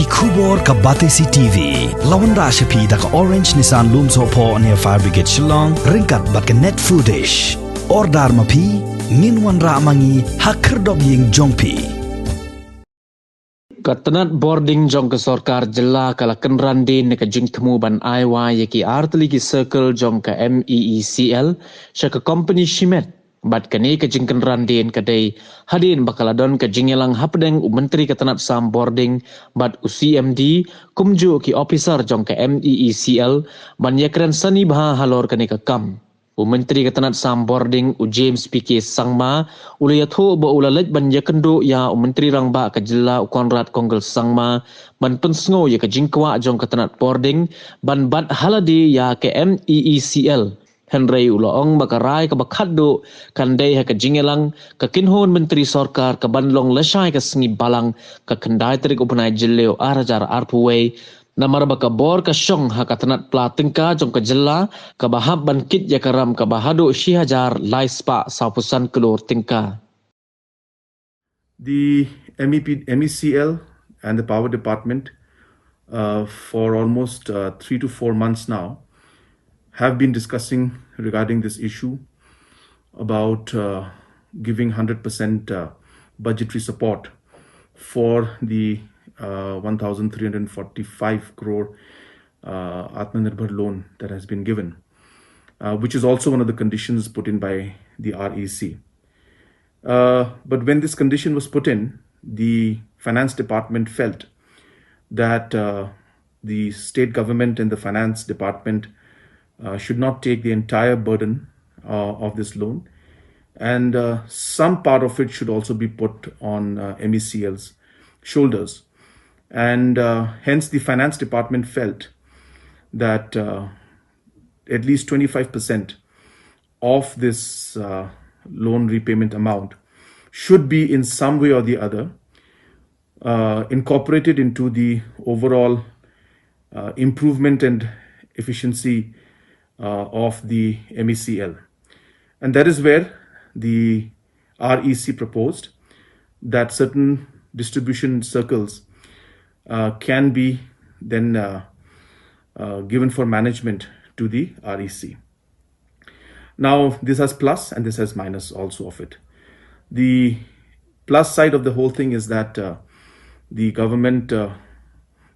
Kubor ka Batesi TV. Lawan Rashapi da ka Orange Nissan Looms Hopo near Fire Brigade Shillong. Ringkat bat ka net foodish. Ordar mapi. Minwan Ramangi hakerdog ying jongpi. Katanat boarding jong ke sorkar jela kala kenrandi ne ka jing temu ban aiwa yaki artli ki circle jong ka MEECL syaka company shimet bat kani ka jing kenrandi ka day hadin bakaladon ka jingelang hapdeng menteri katanat sam boarding bat UCMD kumju ki officer jong ka MEECL ban yakren sani bah halor kani ka kam. Menteri katanat sam boarding James PK Sangma ulayatho ba ulalaj ban yakendo ya menteri rangba ka jilla Konrad Konggel Sangma ban pensngo ya ka jingkwa jong katanat boarding ban bat haladi ya ke MEECL Henry Uloong bakarai ka bakhaddo kandai ha ka jingelang ka kinhon menteri sorkar ka banlong lesai ka sengi balang ka kendai terik upunai jilleo arajar arpuway namar baka bor ka syong ha katanat platingka jong ka jella ka bahab ban kit ya karam ka bahado shihajar laispa saupusan kelur tingka. The MECL and the Power Department for almost 3 to 4 months now have been discussing regarding this issue about giving 100% budgetary support for the 1,345 crore Atmanirbhar loan that has been given, which is also one of the conditions put in by the REC. But when this condition was put in, the finance department felt that the state government and the finance department should not take the entire burden of this loan, and some part of it should also be put on MECL's shoulders. And hence the finance department felt that at least 25% of this loan repayment amount should be in some way or the other incorporated into the overall improvement and efficiency of the MECL. And that is where the REC proposed that certain distribution circles can be then given for management to the REC. Now, this has plus and this has minus also of it. The plus side of the whole thing is that the government,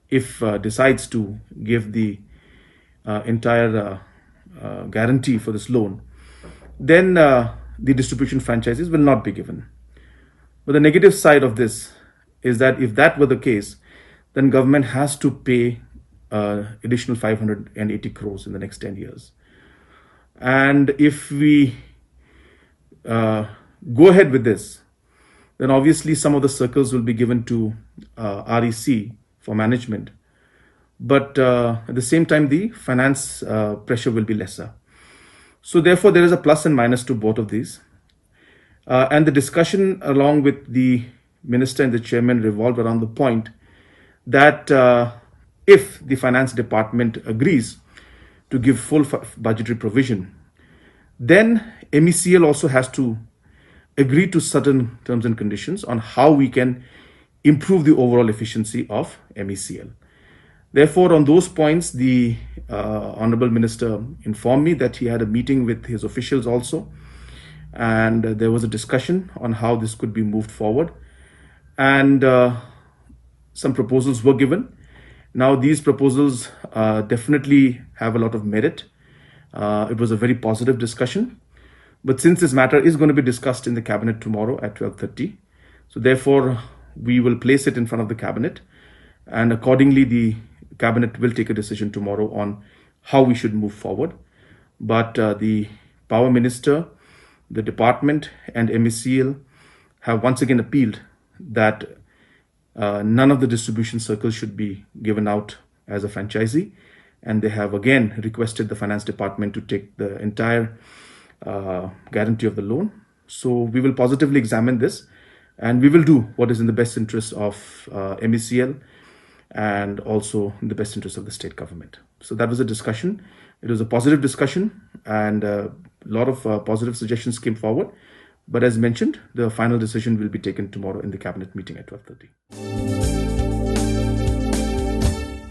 if decides to give the entire guarantee for this loan, then the distribution franchises will not be given. But the negative side of this is that if that were the case, then government has to pay additional 580 crores in the next 10 years. And if we go ahead with this, then obviously some of the circles will be given to REC for management. But at the same time, the finance pressure will be lesser. So therefore, there is a plus and minus to both of these. And the discussion along with the minister and the chairman revolved around the point that if the finance department agrees to give full budgetary provision, then MECL also has to agree to certain terms and conditions on how we can improve the overall efficiency of MECL. Therefore, on those points, the Honorable Minister informed me that he had a meeting with his officials also, and there was a discussion on how this could be moved forward. And some proposals were given. Now, these proposals definitely have a lot of merit. It was a very positive discussion. But since this matter is going to be discussed in the cabinet tomorrow at 12:30, so therefore we will place it in front of the cabinet, and accordingly the cabinet will take a decision tomorrow on how we should move forward. But the power minister, the department and MECL have once again appealed that none of the distribution circles should be given out as a franchisee, and they have again requested the finance department to take the entire guarantee of the loan. So we will positively examine this, and we will do what is in the best interest of MECL and also in the best interest of the state government. So that was a discussion. It was a positive discussion, and a lot of positive suggestions came forward. But as mentioned, the final decision will be taken tomorrow in the cabinet meeting at 12:30.